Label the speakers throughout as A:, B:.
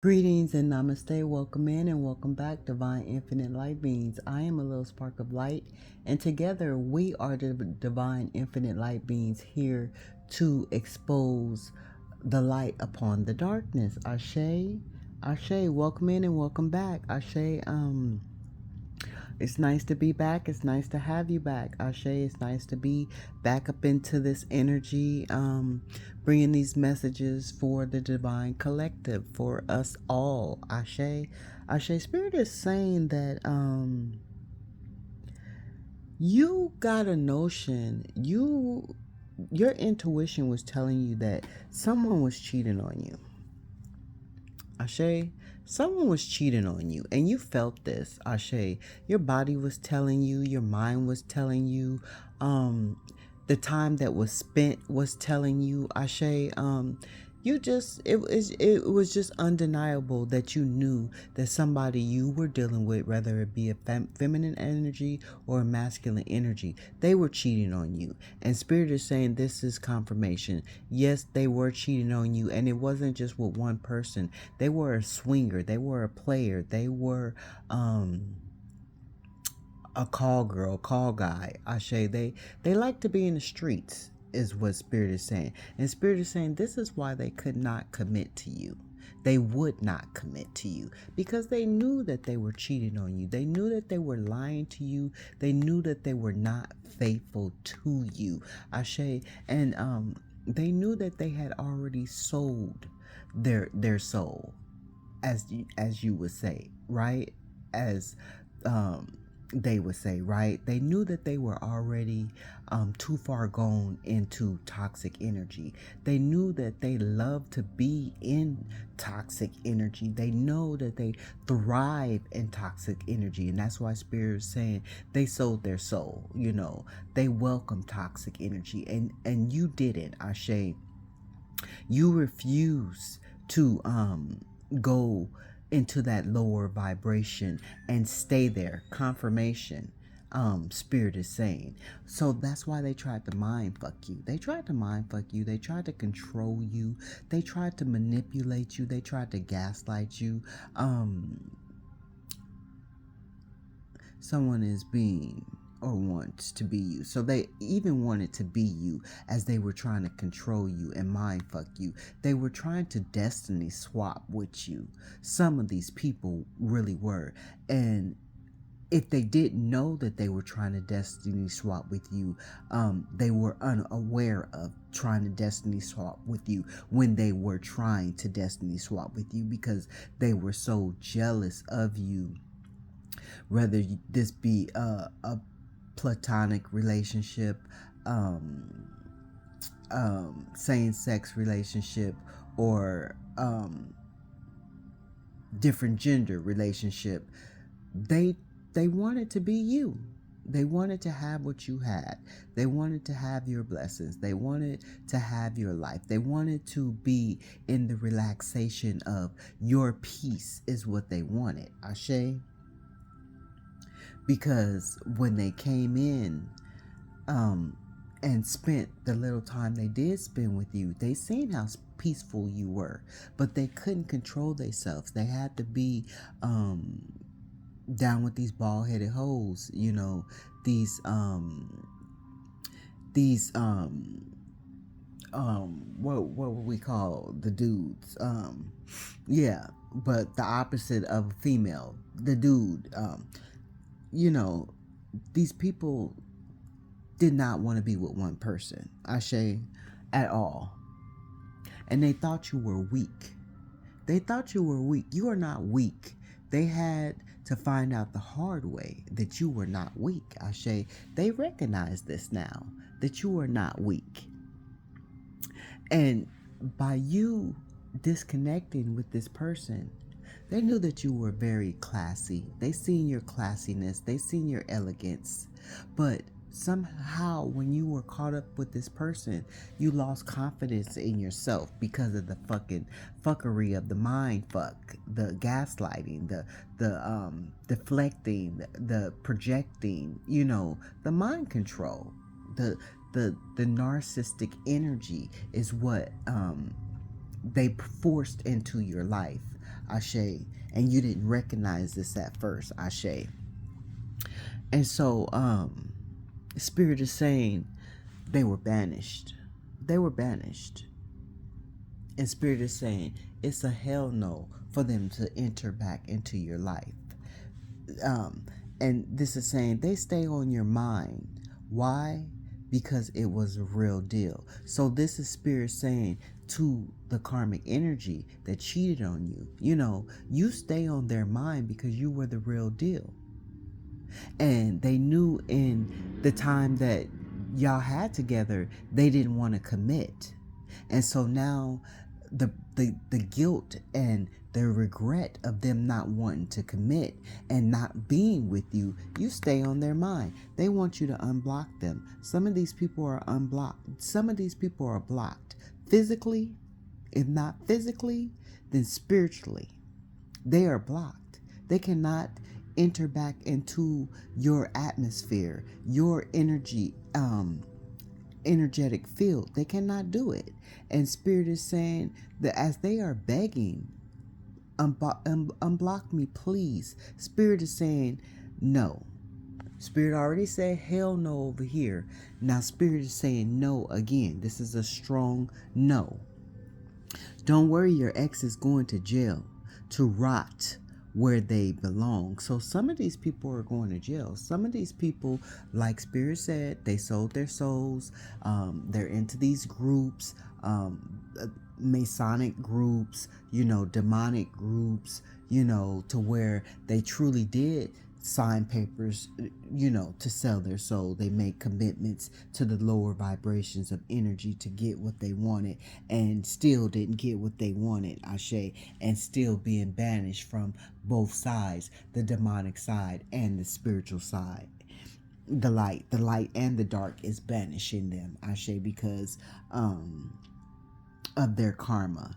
A: Greetings and namaste. Welcome in and welcome back, divine infinite light beings. I am a little spark of light, and together we are the divine infinite light beings here to expose the light upon the darkness. Ashe, Ashe, welcome in and welcome back. Ashe, it's nice to be back. It's nice to have you back, Ashe. It's nice to be back up into this energy, bringing these messages for the divine collective, for us all, Ashe. Ashe, Spirit is saying that you got a notion, your intuition was telling you that someone was cheating on you. Ashe, someone was cheating on you and you felt this. Ashe, your body was telling you, your mind was telling you, the time that was spent was telling you. Ashe, it was just undeniable that you knew that somebody you were dealing with, whether it be a feminine energy or a masculine energy, they were cheating on you. And Spirit is saying this is confirmation. Yes, they were cheating on you, and it wasn't just with one person. They were a swinger, they were a player, they were a call girl, call guy. Ashe, they like to be in the streets, is what Spirit is saying. And Spirit is saying this is why they could not commit to you. They would not commit to you because they knew that they were cheating on you. They knew that they were lying to you. They knew that they were not faithful to you. Ashe, and they knew that they had already sold their soul, as you would say, right? As they would say, right? They knew that they were already too far gone into toxic energy. They knew that they love to be in toxic energy. They know that they thrive in toxic energy. And that's why Spirit is saying they sold their soul. They welcome toxic energy. And you didn't, Ashe. You refuse to go into that lower vibration and stay there. Confirmation. Spirit is saying. So that's why they tried to mind fuck you. They tried to mind fuck you. They tried to control you. They tried to manipulate you. They tried to gaslight you. Someone is being or wants to be you. So they even wanted to be you as they were trying to control you and mind fuck you. They were trying to destiny swap with you. Some of these people really were. And if they didn't know that they were trying to destiny swap with you, they were unaware of trying to destiny swap with you when they were trying to destiny swap with you because they were so jealous of you. Whether this be a platonic relationship, same-sex relationship, or different gender relationship, they wanted to be you. They wanted to have what you had. They wanted to have your blessings. They wanted to have your life. They wanted to be in the relaxation of your peace is what they wanted. Ashe? Because when they came in and spent the little time they did spend with you, they seen how peaceful you were, but they couldn't control themselves. They had to be down with these bald-headed hoes, these what would we call the dudes? Yeah, but the opposite of a female, the dude. These people did not want to be with one person, Ashe, at all. And they thought you were weak. They thought you were weak. You are not weak. They had to find out the hard way that you were not weak, Ashe. They recognize this now, that you are not weak. And by you disconnecting with this person, they knew that you were very classy. They seen your classiness. They seen your elegance. But somehow when you were caught up with this person, you lost confidence in yourself because of the fucking fuckery of the mind fuck, the gaslighting, the deflecting, the projecting, the mind control. The narcissistic energy is what they forced into your life. Ashe. And you didn't recognize this at first, Ashe. And so, Spirit is saying they were banished. They were banished. And Spirit is saying it's a hell no for them to enter back into your life. And this is saying they stay on your mind. Why? Because it was a real deal. So this is Spirit saying to the karmic energy that cheated on you, you stay on their mind because you were the real deal. And they knew in the time that y'all had together, they didn't want to commit. And so now the guilt and the regret of them not wanting to commit and not being with you, you stay on their mind. They want you to unblock them. Some of these people are unblocked. Some of these people are blocked physically. If not physically, then spiritually. They are blocked. They cannot enter back into your atmosphere, your energetic field. They cannot do it. And Spirit is saying that as they are begging, unblock me, please. Spirit is saying no. Spirit already said hell no over here. Now Spirit is saying no again. This is a strong no. Don't worry, your ex is going to jail to rot where they belong. So some of these people are going to jail. Some of these people, like Spirit said, they sold their souls. They're into these groups, Masonic groups, demonic groups, to where they truly did sign papers, to sell their soul. They made commitments to the lower vibrations of energy to get what they wanted and still didn't get what they wanted, Ashe, and still being banished from both sides, the demonic side and the spiritual side. The light and the dark is banishing them, Ashe, because of their karma.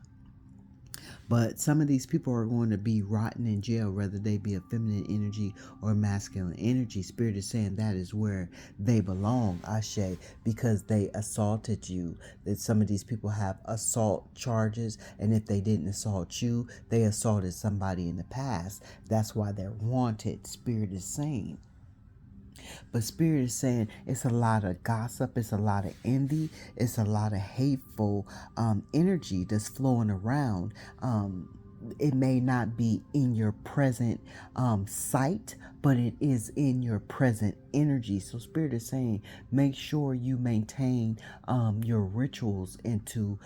A: But some of these people are going to be rotten in jail, whether they be a feminine energy or masculine energy. Spirit is saying that is where they belong, Ashe, because they assaulted you. That some of these people have assault charges, and if they didn't assault you, they assaulted somebody in the past. That's why they're wanted, Spirit is saying. But Spirit is saying it's a lot of gossip, it's a lot of envy, it's a lot of hateful energy that's flowing around. It may not be in your present sight, but it is in your present energy. So Spirit is saying, make sure you maintain your rituals into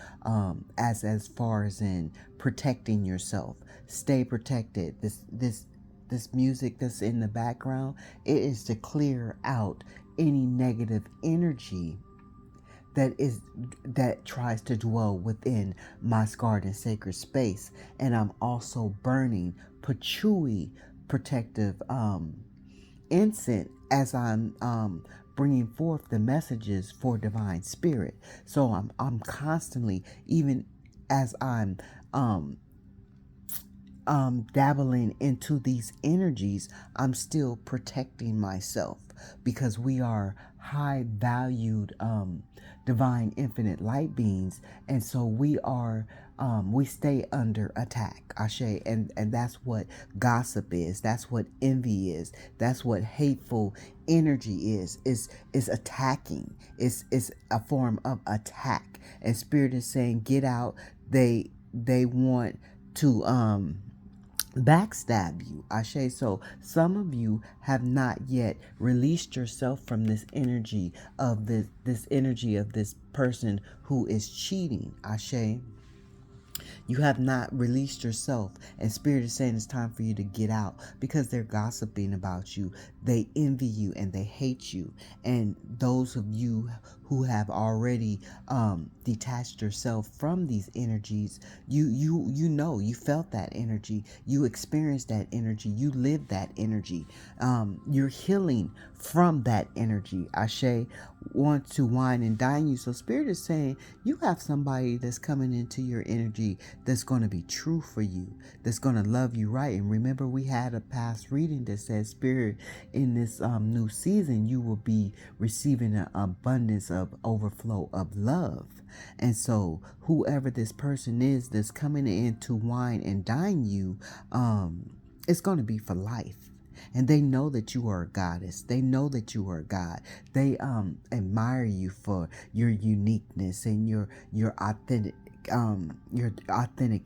A: as far as in protecting yourself. Stay protected. This music that's in the background, it is to clear out any negative energy that tries to dwell within my scarred and sacred space. And I'm also burning patchouli protective incense as I'm bringing forth the messages for divine spirit. So I'm constantly, even as I'm dabbling into these energies, I'm still protecting myself, because we are high valued divine infinite light beings, and so we stay under attack, Ashe, and that's what gossip is, that's what envy is, that's what hateful energy is attacking. It's a form of attack, and Spirit is saying get out. They want to backstab you, Ashe. So some of you have not yet released yourself from this energy of this person who is cheating, Ashe. You have not released yourself, and Spirit is saying it's time for you to get out, because they're gossiping about you. They envy you and they hate you. And those of you who have already detached yourself from these energies, you felt that energy, you experienced that energy, you lived that energy. You're healing from that energy. Ashe wants to wine and dine you. So Spirit is saying you have somebody that's coming into your energy that's going to be true for you, that's going to love you right. And remember, we had a past reading that says, Spirit, in this new season, you will be receiving an abundance of overflow of love. And so whoever this person is that's coming in to wine and dine you, it's going to be for life. And they know that you are a goddess. They know that you are a god. They admire you for your uniqueness and your authentic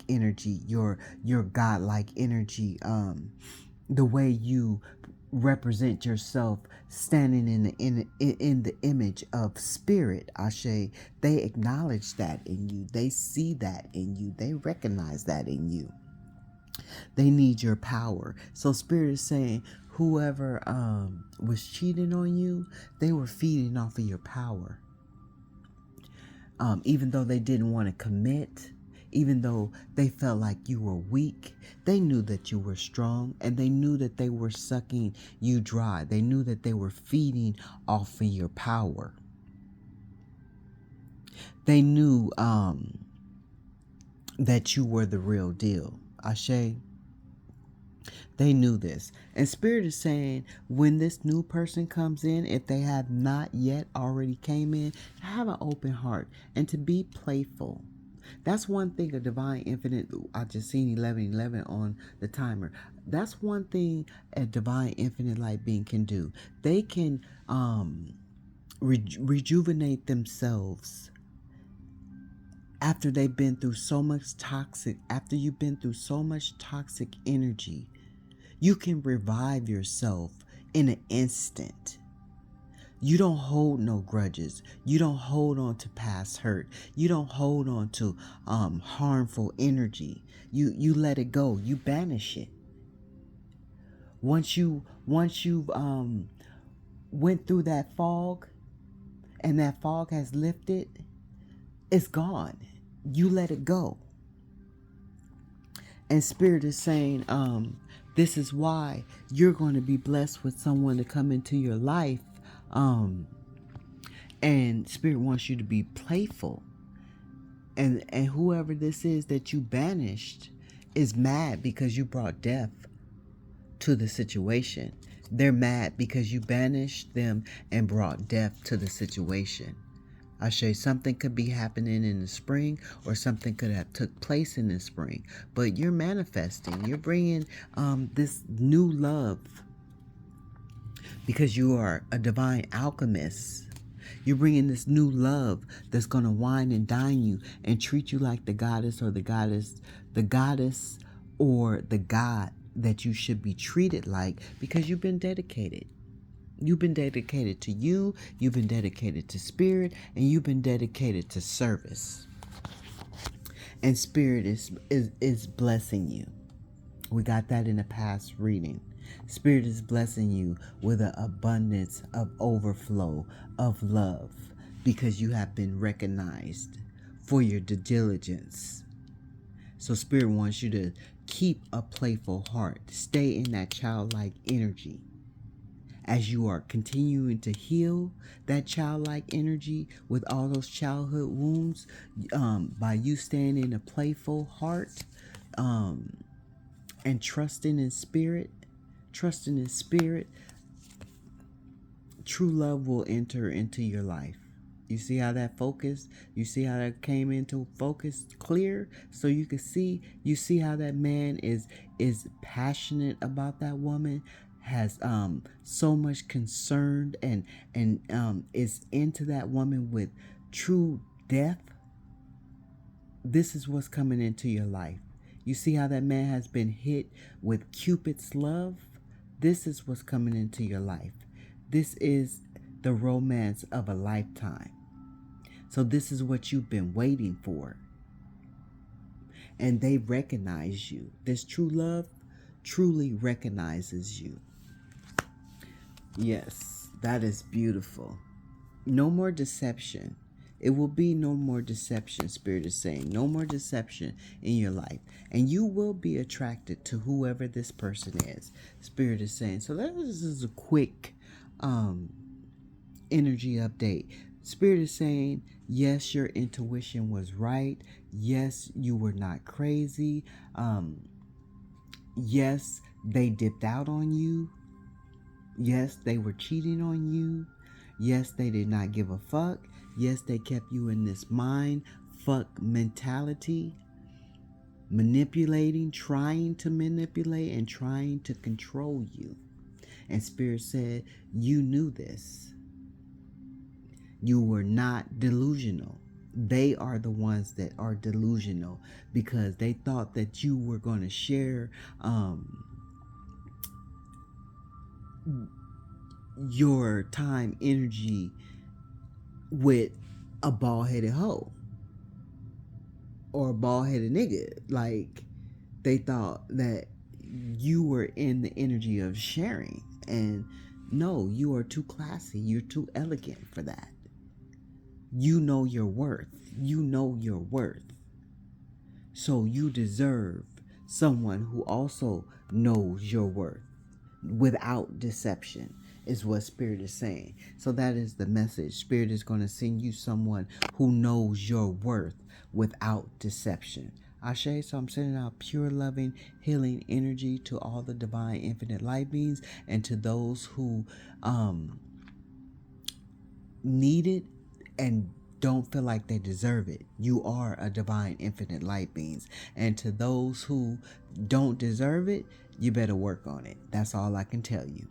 A: energy, your godlike energy, the way you represent yourself standing in the image of spirit, Ashe. They acknowledge that in you. They see that in you. They recognize that in you. They need your power. So spirit is saying whoever was cheating on you, they were feeding off of your power. Even though they didn't want to commit, even though they felt like you were weak, they knew that you were strong, and they knew that they were sucking you dry. They knew that they were feeding off of your power. They knew that you were the real deal. Ashe. They knew this. And Spirit is saying when this new person comes in, if they have not yet already came in, have an open heart and to be playful. That's one thing a Divine Infinite, I just seen 1111 on the timer. That's one thing a Divine Infinite Light being can do. They can rejuvenate themselves after they've been through so much toxic, after you've been through so much toxic energy. You can revive yourself in an instant. You don't hold no grudges. You don't hold on to past hurt. You don't hold on to harmful energy. You let it go. You banish it. Once you went through that fog, and that fog has lifted, it's gone. You let it go. And Spirit is saying, this is why you're going to be blessed with someone to come into your life. And Spirit wants you to be playful. And whoever this is that you banished is mad because you brought death to the situation. They're mad because you banished them and brought death to the situation. I show you something could be happening in the spring, or something could have took place in the spring. But you're manifesting. You're bringing this new love because you are a divine alchemist. You're bringing this new love that's going to wine and dine you and treat you like the goddess or the goddess or the god that you should be treated like, because you've been dedicated. You've been dedicated to you, you've been dedicated to Spirit, and you've been dedicated to service. And Spirit is blessing you. We got that in the past reading. Spirit is blessing you with an abundance of overflow of love because you have been recognized for your due diligence. So Spirit wants you to keep a playful heart. Stay in that childlike energy. As you are continuing to heal that childlike energy with all those childhood wounds, by you staying in a playful heart, and trusting in Spirit, true love will enter into your life. You see how that focus, you see how that came into focus clear, so you can see, you see how that man is passionate about that woman, has so much concerned and is into that woman with true depth. This is what's coming into your life. You see how that man has been hit with Cupid's love? This is what's coming into your life. This is the romance of a lifetime. So this is what you've been waiting for. And they recognize you. This true love truly recognizes you. Yes, that is beautiful. No more deception. It will be no more deception, Spirit is saying. No more deception in your life. And you will be attracted to whoever this person is, Spirit is saying. So this is a quick energy update. Spirit is saying, yes, your intuition was right. Yes, you were not crazy. Yes, they dipped out on you. Yes, they were cheating on you. Yes, they did not give a fuck. Yes, they kept you in this mind fuck mentality, manipulating, trying to manipulate and trying to control you. And Spirit said, you knew this. You were not delusional. They are the ones that are delusional because they thought that you were going to share your time, energy with a bald-headed hoe or a bald-headed nigga. Like, they thought that you were in the energy of sharing. And no, you are too classy. You're too elegant for that. You know your worth. You know your worth. So you deserve someone who also knows your worth without deception, is what Spirit is saying. So that is the message. Spirit is going to send you someone who knows your worth without deception. Ashe, so I'm sending out pure, loving, healing energy to all the divine, infinite light beings and to those who need it and don't feel like they deserve it. You are a divine, infinite light beings. And to those who don't deserve it, you better work on it. That's all I can tell you.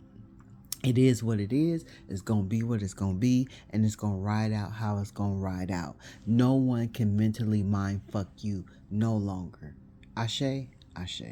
A: It is what it is. It's going to be what it's going to be. And it's going to ride out how it's going to ride out. No one can mentally mind fuck you no longer. Ashe, ashe.